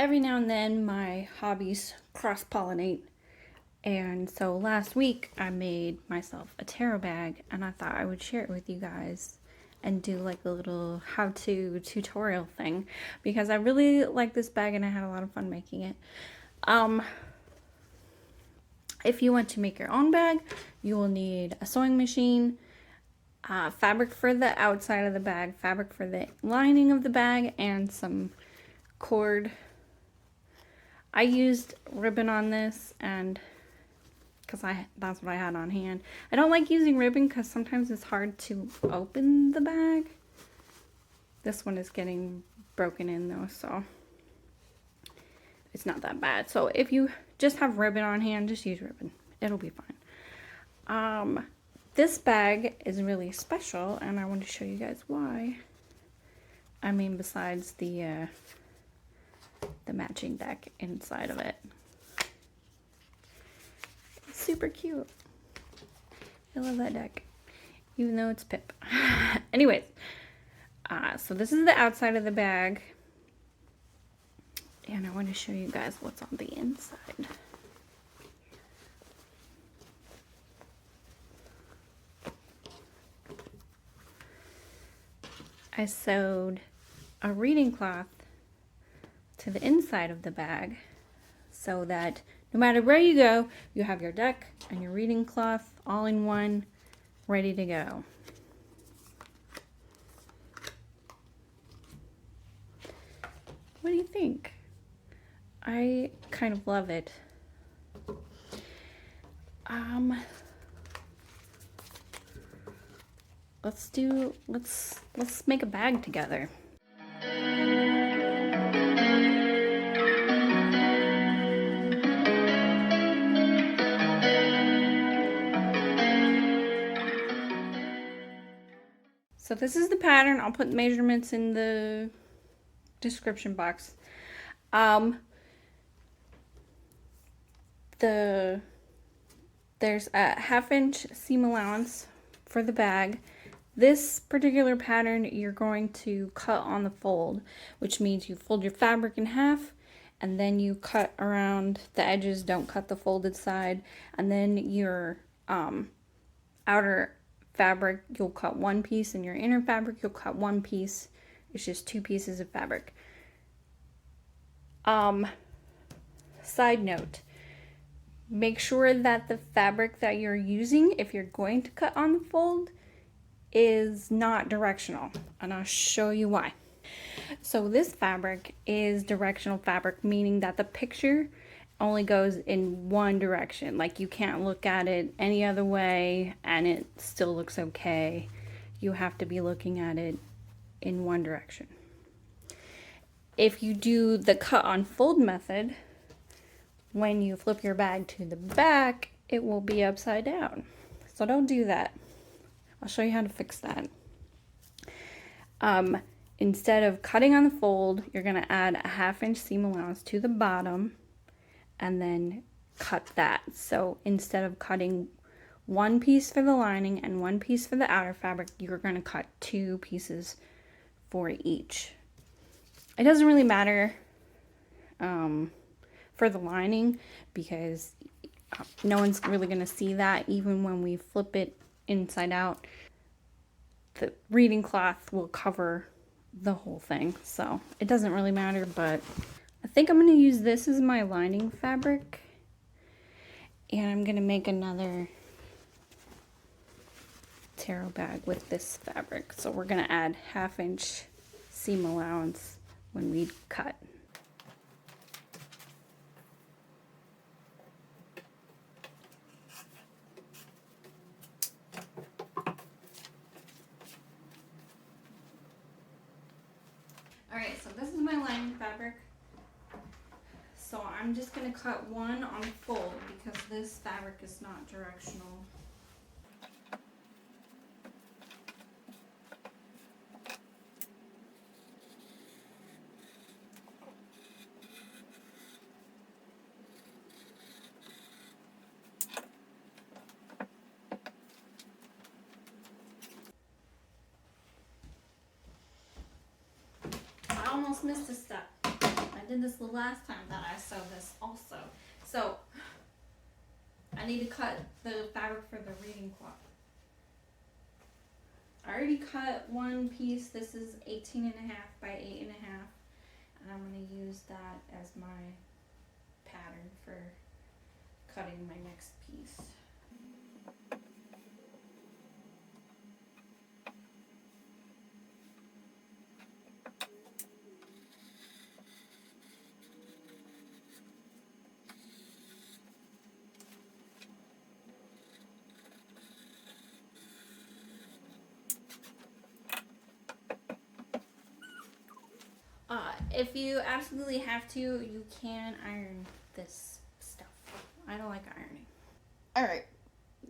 every now and then my hobbies cross-pollinate. And so last week I made myself a tarot bag and I thought I would share it with you guys and do like a little how-to tutorial thing because I really like this bag and I had a lot of fun making it. If you want to make your own bag, you will need a sewing machine, fabric for the outside of the bag, fabric for the lining of the bag, and some cord. I used ribbon on this and because that's what I had on hand. I don't like using ribbon because sometimes it's hard to open the bag. This one is getting broken in though, so it's not that bad. So if you just have ribbon on hand, just use ribbon. It'll be fine. This bag is really special and I want to show you guys why. I mean, besides the matching deck inside of it. It's super cute. I love that deck, even though it's Pip. Anyways, so this is the outside of the bag. And I want to show you guys what's on the inside. I sewed a reading cloth to the inside of the bag so that no matter where you go, you have your deck and your reading cloth all in one, ready to go. What do you think? I kind of love it. Let's make a bag together. So this is the pattern. I'll put measurements in the description box. There's a 1/2-inch seam allowance for the bag. This particular pattern you're going to cut on the fold, which means you fold your fabric in half and then you cut around the edges, don't cut the folded side, and then your outer fabric you'll cut one piece and your inner fabric you'll cut one piece. It's just 2 pieces of fabric. Side note, make sure that the fabric that you're using, if you're going to cut on the fold, is not directional, and I'll show you why. So this fabric is directional fabric, meaning that the picture only goes in one direction. Like you can't look at it any other way and it still looks okay. You have to be looking at it in one direction. If you do the cut on fold method, when you flip your bag to the back, it will be upside down. So don't do that. I'll show you how to fix that. Instead of cutting on the fold, you're gonna add a 1/2-inch seam allowance to the bottom and then cut that. So instead of cutting one piece for the lining and one piece for the outer fabric, you're gonna cut 2 pieces for each. It doesn't really matter for the lining because no one's really gonna see that. Even when we flip it inside out, the reading cloth will cover the whole thing, so it doesn't really matter. But I think I'm going to use this as my lining fabric, and I'm going to make another tarot bag with this fabric. So we're going to add 1/2-inch seam allowance when we cut. Alright, so this is my lining fabric. So I'm just going to cut one on the fold because this fabric is not directional. I almost missed a step. I I did this the last time that I sewed this also. So I need to cut the fabric for the reading cloth. I already cut one piece. This is 18.5 by 8.5, and I'm going to use that as my pattern for cutting my next piece. If you absolutely have to, you can iron this stuff. I don't like ironing. Alright,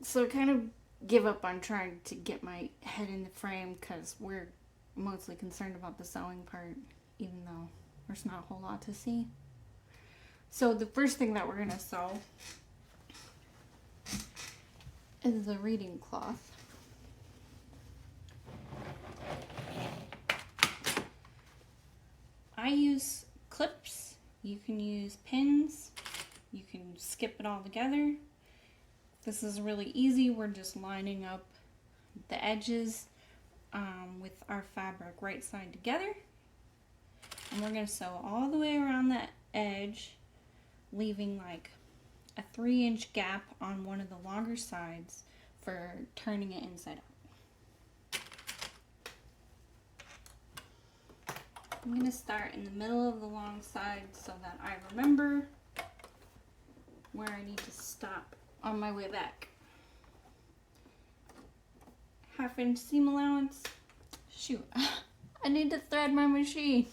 so kind of give up on trying to get my head in the frame because we're mostly concerned about the sewing part, even though there's not a whole lot to see. So the first thing that we're going to sew is the reading cloth. I use clips, you can use pins, you can skip it all together. This is really easy. We're just lining up the edges with our fabric right side together. And we're going to sew all the way around that edge, leaving like a 3-inch gap on one of the longer sides for turning it inside out. I'm going to start in the middle of the long side so that I remember where I need to stop on my way back. 1/2-inch seam allowance. Shoot, I need to thread my machine.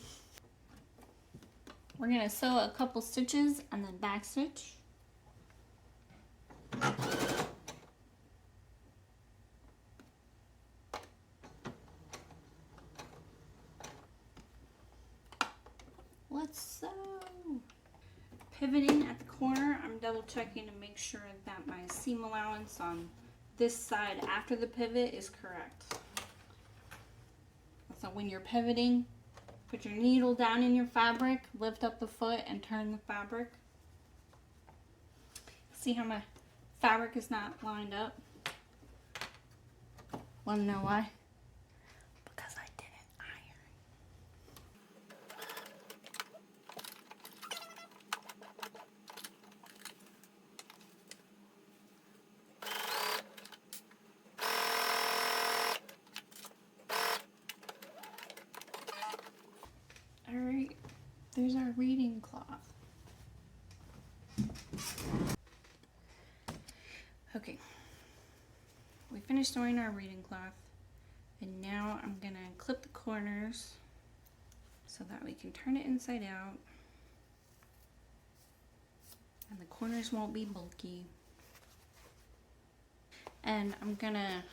We're going to sew a couple stitches and then back stitch. Let's sew. Pivoting at the corner, I'm double checking to make sure that my seam allowance on this side after the pivot is correct. So when you're pivoting, put your needle down in your fabric, lift up the foot and turn the fabric. See how my fabric is not lined up? Want to know why? Because I didn't iron. Alright, there's our reading cloth. Okay, we finished sewing our reading cloth, and now I'm gonna clip the corners so that we can turn it inside out, and the corners won't be bulky. And I'm gonna,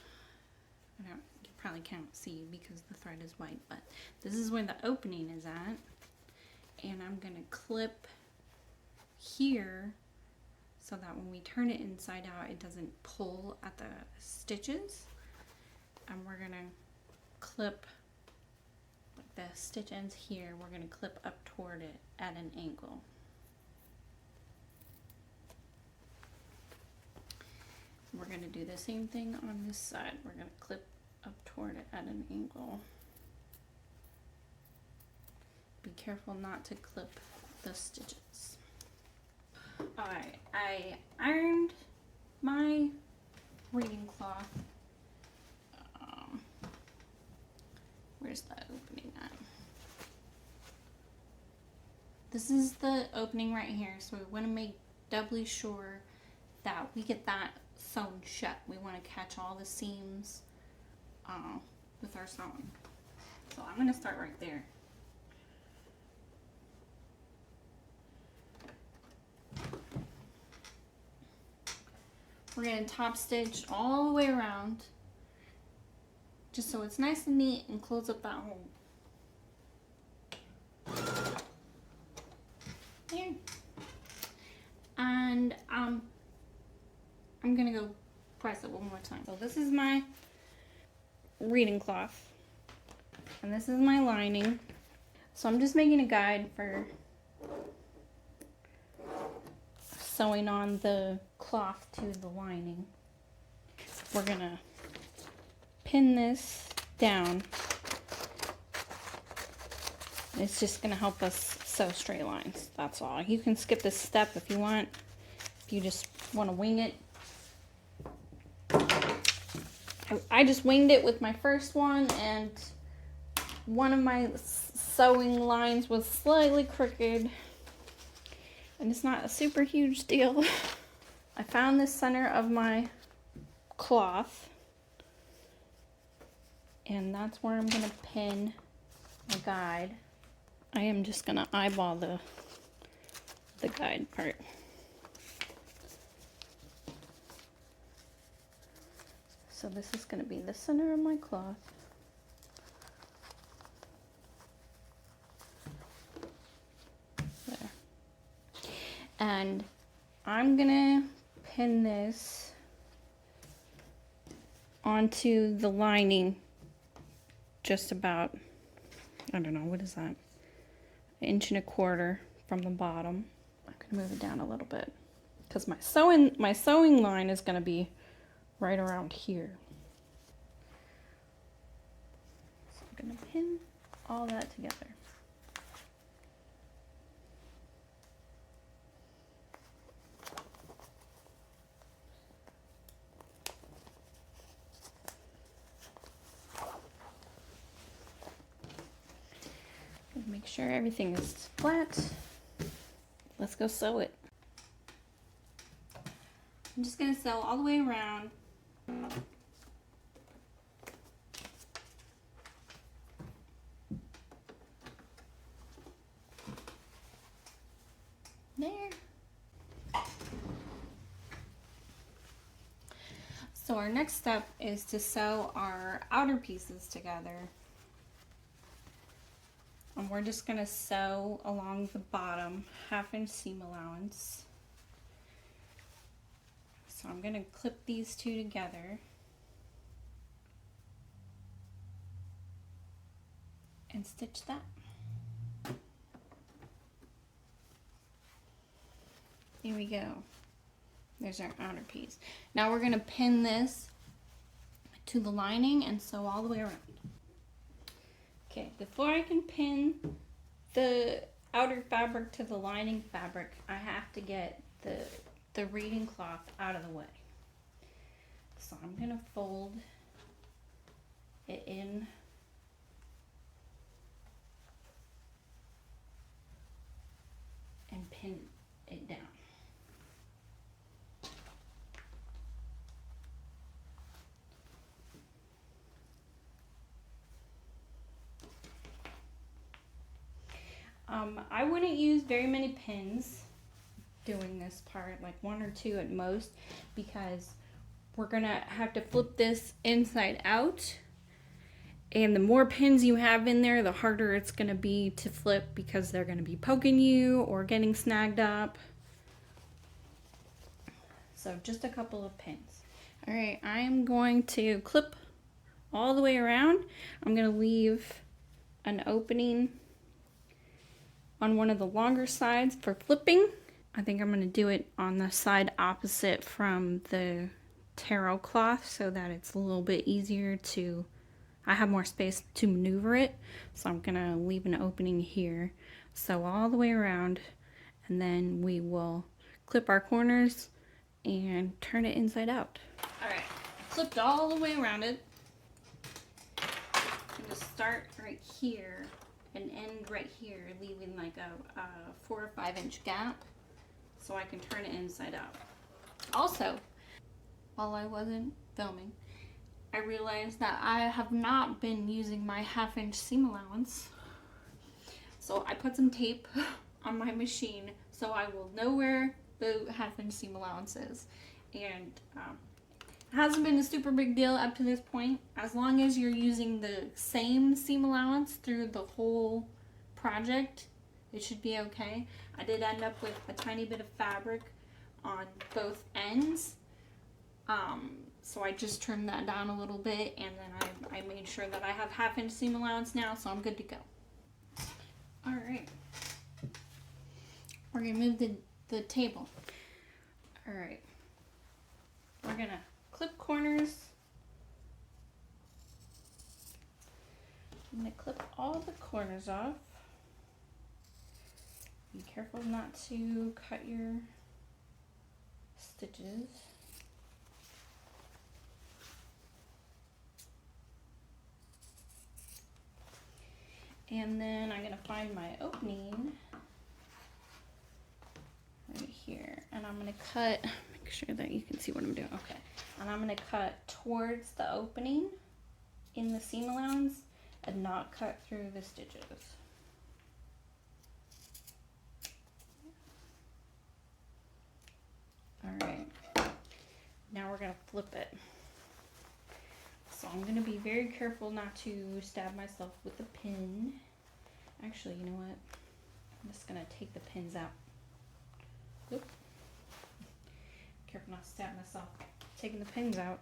you probably can't see because the thread is white, but this is where the opening is at, and I'm gonna clip here so that when we turn it inside out it doesn't pull at the stitches. And we're gonna clip like the stitch ends here, we're gonna clip up toward it at an angle. We're gonna do the same thing on this side. We're gonna clip up toward it at an angle. Be careful not to clip the stitches. Alright, I ironed my reading cloth. Where's the opening at? This is the opening right here, so we want to make doubly sure that we get that sewn shut. We want to catch all the seams with our sewing. So I'm going to start right there. We're going to top stitch all the way around, just so it's nice and neat, and close up that hole. There. And I'm going to go press it one more time. So this is my reading cloth, and this is my lining. So I'm just making a guide for sewing on the cloth to the lining, we're gonna pin this down. It's just gonna help us sew straight lines, that's all. You can skip this step if you want, if you just want to wing it. I just winged it with my first one, and one of my sewing lines was slightly crooked, and it's not a super huge deal. I found the center of my cloth, and that's where I'm gonna pin my guide. I am just gonna eyeball the guide part. So this is gonna be the center of my cloth. There. And I'm gonna pin this onto the lining just about, I don't know, what is that? 1.25 inches from the bottom. I'm gonna move it down a little bit because my sewing line is gonna be right around here. So I'm gonna pin all that together. Make sure everything is flat. Let's go sew it. I'm just gonna sew all the way around. There. So our next step is to sew our outer pieces together. And we're just gonna sew along the bottom 1/2 inch seam allowance. So I'm gonna clip these two together and stitch that. Here we go. There's our outer piece. Now we're gonna pin this to the lining and sew all the way around. Okay, before I can pin the outer fabric to the lining fabric, I have to get the reading cloth out of the way. So I'm gonna fold it in and pin it down. I wouldn't use very many pins doing this part, like 1 or 2 at most, because we're gonna have to flip this inside out, and the more pins you have in there, the harder it's gonna be to flip because they're gonna be poking you or getting snagged up. So just a couple of pins. All right, I'm going to clip all the way around. I'm gonna leave an opening on one of the longer sides for flipping. I think I'm gonna do it on the side opposite from the taro cloth so that it's a little bit easier to, I have more space to maneuver it. So I'm gonna leave an opening here, sew all the way around, and then we will clip our corners and turn it inside out. All right, clipped all the way around it. I'm gonna start right here and end right here, leaving like a 4 or 5 inch gap so I can turn it inside out. Also, while I wasn't filming, I realized that I have not been using my 1/2 inch seam allowance. So I put some tape on my machine so I will know where the 1/2 inch seam allowance is. And it hasn't been a super big deal up to this point. As long as you're using the same seam allowance through the whole project, it should be okay. I did end up with a tiny bit of fabric on both ends. So I just trimmed that down a little bit, and then I made sure that I have 1/2 inch seam allowance now, so I'm good to go. All right. We're gonna move the table. All right, we're gonna clip corners. I'm gonna clip all the corners off. Be careful not to cut your stitches. And then I'm gonna find my opening right here, and I'm gonna cut, make sure that you can see what I'm doing. Okay, and I'm gonna cut towards the opening in the seam allowance and not cut through the stitches. All right, now we're gonna flip it. So I'm gonna be very careful not to stab myself with the pin. Actually, you know what? I'm just gonna take the pins out. Oop. Careful not to stab myself. Taking the pins out.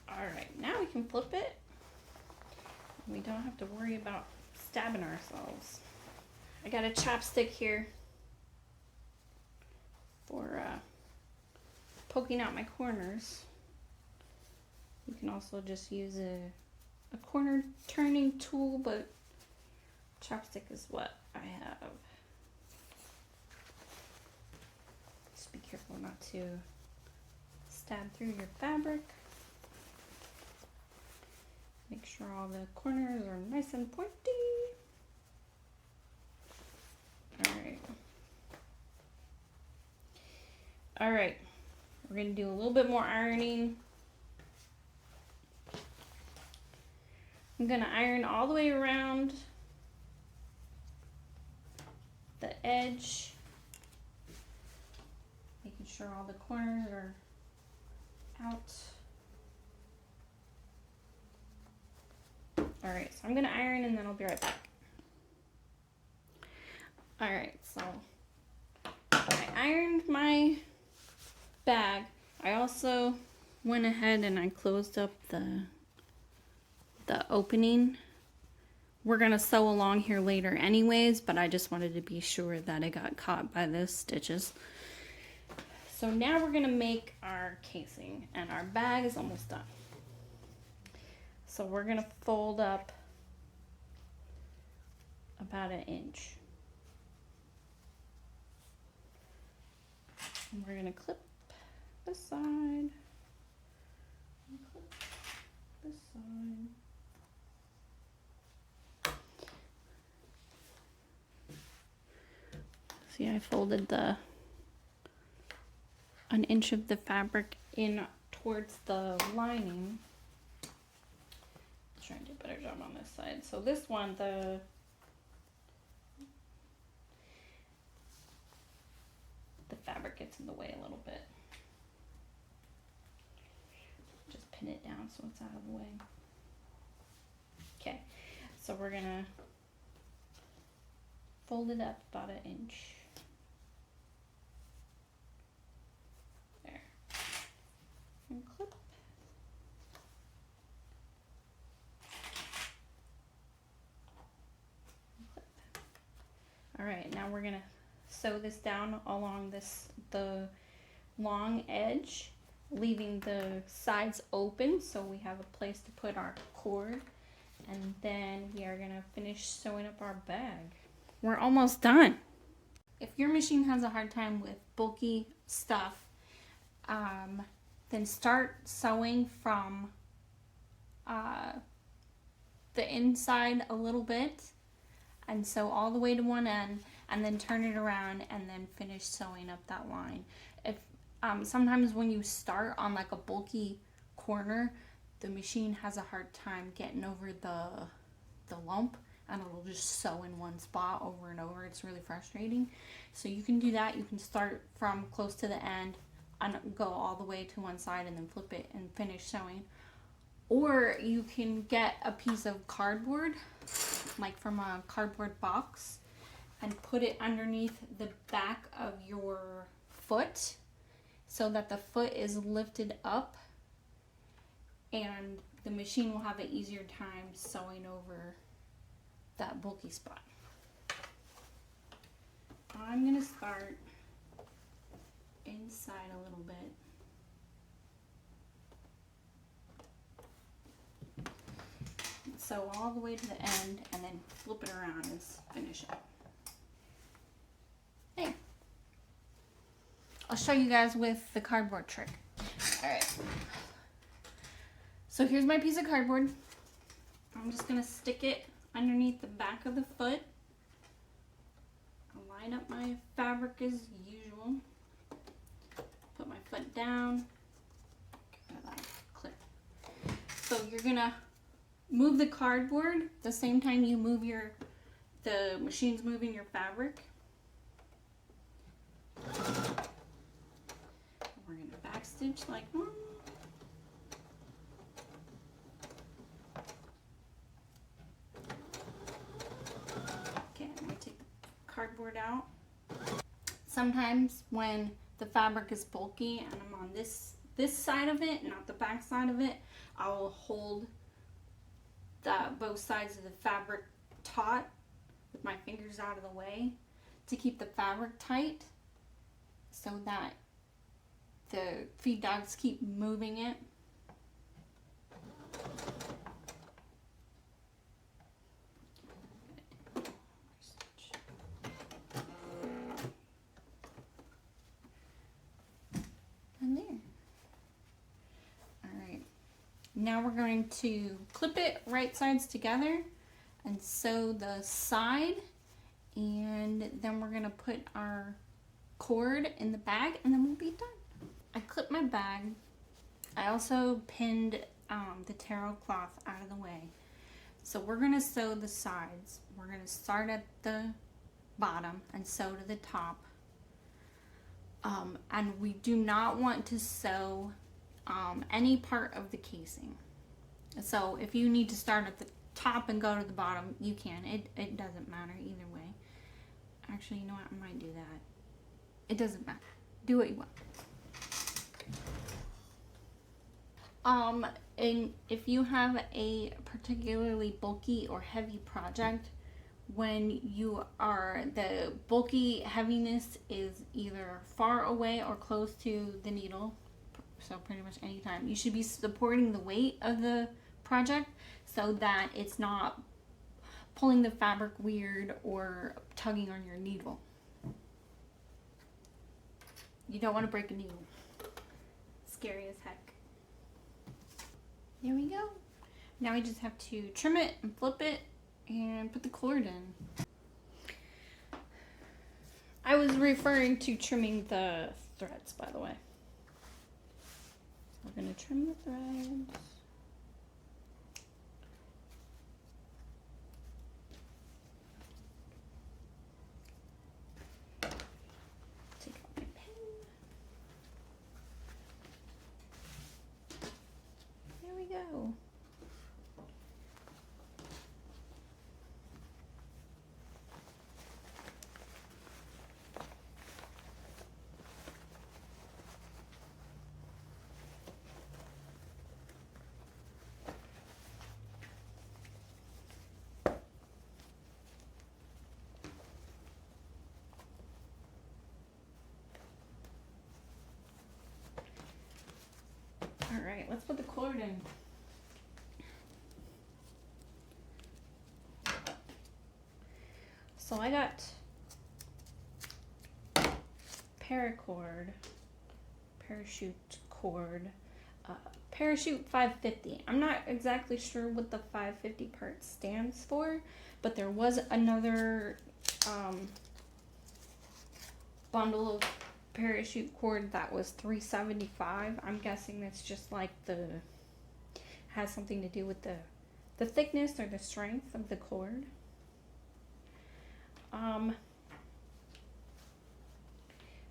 Alright, now we can flip it. We don't have to worry about stabbing ourselves. I got a chopstick here for poking out my corners. You can also just use a corner turning tool, but chopstick is what I have. Just be careful not to stab through your fabric. Make sure all the corners are nice and pointy. Alright. Alright. We're going to do a little bit more ironing. I'm going to iron all the way around the edge. Making sure all the corners are out. Alright, so I'm going to iron and then I'll be right back. Alright, so I ironed my bag. I also went ahead and I closed up the opening. We're going to sew along here later anyways, but I just wanted to be sure that it got caught by the stitches. So now we're going to make our casing, and our bag is almost done. So we're going to fold up about 1 inch. And we're going to clip this side. And clip this side. See, I folded 1 inch of the fabric in towards the lining. Trying to do a better job on this side. So this one, the fabric gets in the way a little bit. Just pin it down so it's out of the way. Okay, so we're gonna fold it up about 1 inch. There. And clip. All right, now we're gonna sew this down along the long edge, leaving the sides open so we have a place to put our cord, and then we are gonna finish sewing up our bag. We're almost done. If your machine has a hard time with bulky stuff, then start sewing from the inside a little bit and sew all the way to one end, and then turn it around and then finish sewing up that line. If sometimes when you start on like a bulky corner, the machine has a hard time getting over the lump, and it'll just sew in one spot over and over. It's really frustrating. So you can do that. You can start from close to the end and go all the way to one side and then flip it and finish sewing. Or you can get a piece of cardboard, like from a cardboard box, and put it underneath the back of your foot so that the foot is lifted up, and the machine will have an easier time sewing over that bulky spot. I'm going to start inside a little bit. Sew all the way to the end and then flip it around and finish it. There. I'll show you guys with the cardboard trick. Alright. So here's my piece of cardboard. I'm just going to stick it underneath the back of the foot. I'll line up my fabric as usual. Put my foot down. Clip. So you're going to move the cardboard the same time you move the machine's moving your fabric. We're going to backstitch like normal. Okay, I'm going to take the cardboard out. Sometimes when the fabric is bulky and I'm on this side of it, not the back side of it, I will hold both sides of the fabric taut with my fingers out of the way to keep the fabric tight so that the feed dogs keep moving it. And there. Alright. Now we're going to clip it right sides together and sew the side, and then we're going to put our cord in the bag and then we'll be done. I clipped my bag. I also pinned the taro cloth out of the way. So we're going to sew the sides. We're going to start at the bottom and sew to the top. And we do not want to sew any part of the casing. So if you need to start at the top and go to the bottom, you can. It doesn't matter either way. Actually, you know what? I might do that. It doesn't matter. Do what you want. And if you have a particularly bulky or heavy project, when the bulky heaviness is either far away or close to the needle, so pretty much anytime, you should be supporting the weight of the project so that it's not pulling the fabric weird or tugging on your needle. You don't want to break a needle. Scary as heck. There we go. Now we just have to trim it and flip it and put the cord in. I was referring to trimming the threads, by the way. We're going to trim the threads. Take out my pen. There we go. All right, let's put the cord in. So I got paracord, parachute cord, parachute 550. I'm not exactly sure what the 550 part stands for, but there was another bundle of parachute cord that was $375. I'm guessing that's just like has something to do with the thickness or the strength of the cord.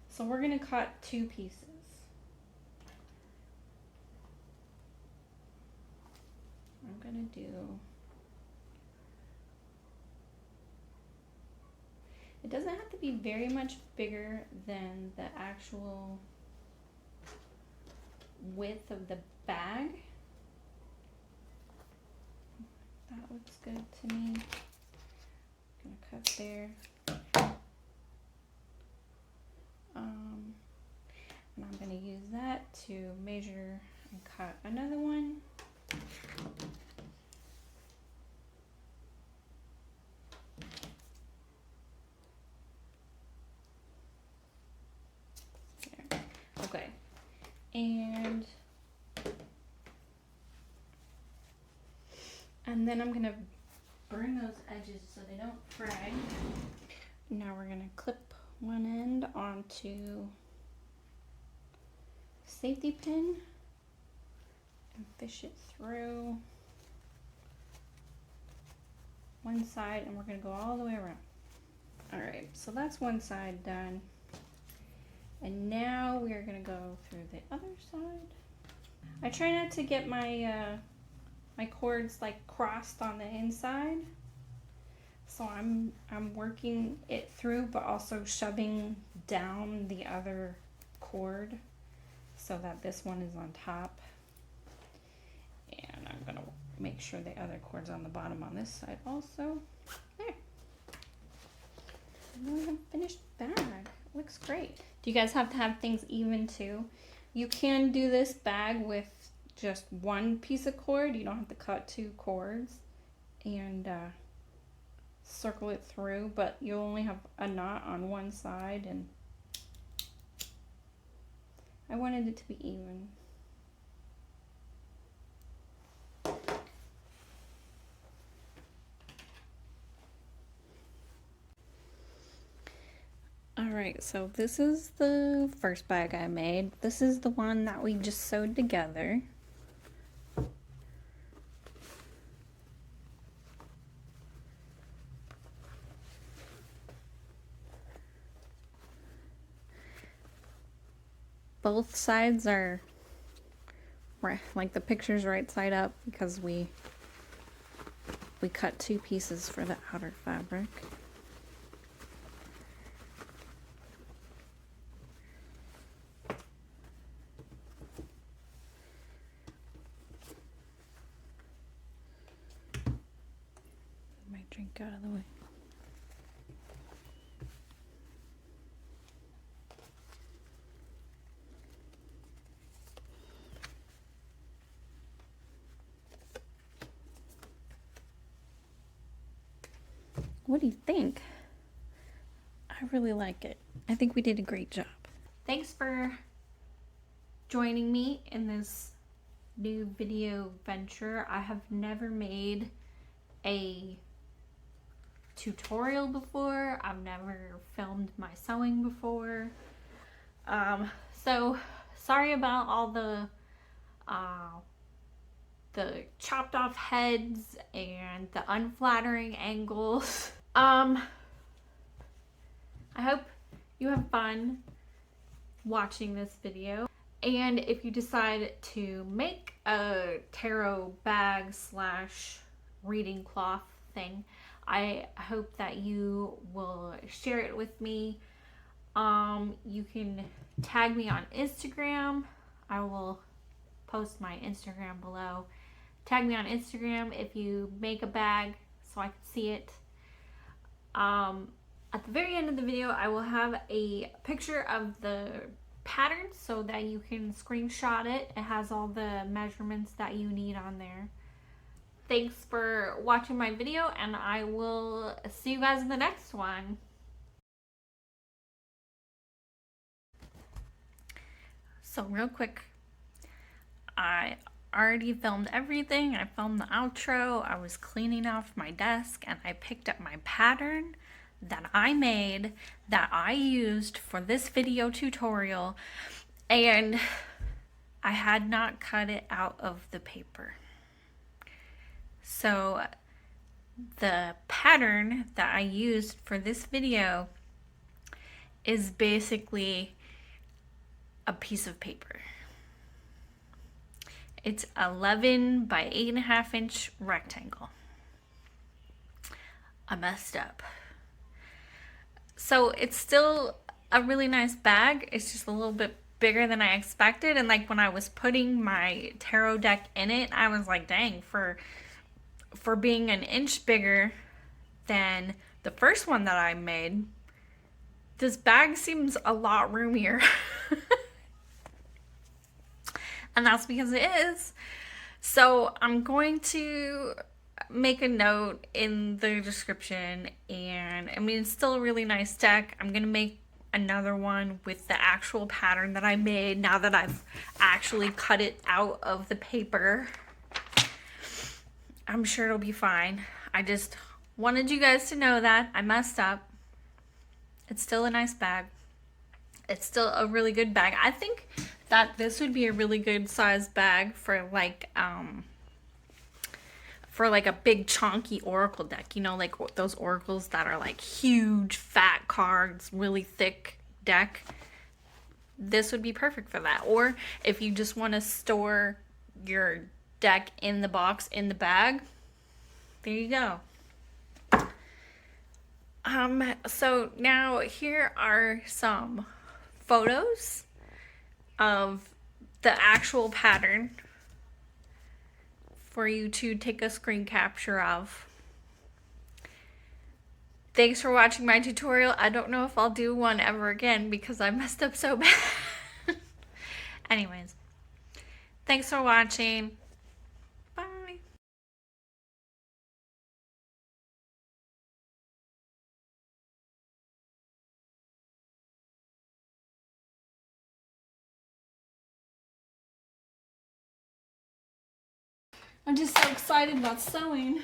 So we're gonna cut 2 pieces. I'm gonna do, it doesn't have to be very much bigger than the actual width of the bag. That looks good to me. I'm gonna cut there. And I'm gonna use that to measure and cut another one. There. Okay. And then I'm gonna burn those edges so they don't fray. Now we're gonna clip one end onto safety pin and fish it through one side, and we're gonna go all the way around. All right, so that's one side done. And now we are gonna go through the other side. I try not to get my my cords like crossed on the inside. So I'm working it through, but also shoving down the other cord so that this one is on top. And I'm gonna make sure the other cord's on the bottom on this side also. There. And then we have a finished bag. Looks great. Do you guys have to have things even too? You can do this bag with just one piece of cord. You don't have to cut two cords and circle it through, but you only have a knot on one side, and I wanted it to be even. Alright, so this is the first bag I made. This is the one that we just sewed together. Both sides are like the picture's right side up because we cut two pieces for the outer fabric. My drink out of the way. What do you think? I really like it. I think we did a great job. Thanks for joining me in this new video venture. I have never made a tutorial before. I've never filmed my sewing before. So sorry about all the chopped off heads and the unflattering angles. I hope you have fun watching this video. And if you decide to make a tarot bag slash reading cloth thing, I hope that you will share it with me. You can tag me on Instagram. I will post my Instagram below. Tag me on Instagram if you make a bag so I can see it. At the very end of the video, I will have a picture of the pattern so that you can screenshot it. It has all the measurements that you need on there. Thanks for watching my video, and I will see you guys in the next one. So real quick, I already filmed everything. I filmed the outro. I was cleaning off my desk and I picked up my pattern that I made that I used for this video tutorial, and I had not cut it out of the paper. So the pattern that I used for this video is basically a piece of paper. It's 11 by 8.5 inch rectangle. I messed up. So it's still a really nice bag. It's just a little bit bigger than I expected. And like when I was putting my tarot deck in it, I was like, dang, for for being an inch bigger than the first one that I made, this bag seems a lot roomier. And that's because it is. So I'm going to make a note in the description, and I mean, it's still a really nice deck. I'm gonna make another one with the actual pattern that I made now that I've actually cut it out of the paper. I'm sure it'll be fine. I just wanted you guys to know that I messed up. It's still a nice bag. It's still a really good bag. I think that this would be a really good size bag for like a big chunky oracle deck. You know, like those oracles that are like huge fat cards, really thick deck. This would be perfect for that. Or if you just want to store your deck in the box in the bag, there you go. So now here are some photos of the actual pattern for you to take a screen capture of. Thanks for watching my tutorial. I don't know if I'll do one ever again because I messed up so bad. Anyways, thanks for watching. Bye. I'm just so excited about sewing.